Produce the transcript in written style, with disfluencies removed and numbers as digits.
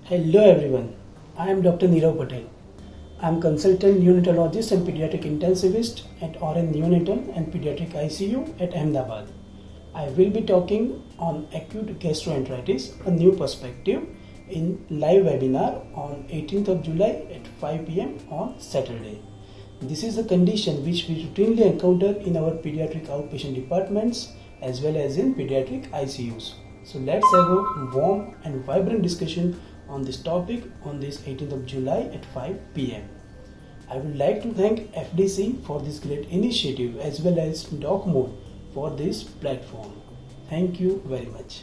Hello everyone, I am Dr. Nirav Patel. I am consultant neonatologist and pediatric intensivist at RN Neonatal and Pediatric ICU at Ahmedabad. I will be talking on acute gastroenteritis, a new perspective, in live webinar on 18th of July at 5 pm on Saturday. This is a condition which we routinely encounter in our pediatric outpatient departments as well as in pediatric ICUs. So let's have a warm and vibrant discussion on this topic on this 18th of July at 5 pm. I would like to thank FDC for this great initiative as well as DocMode for this platform. Thank you very much.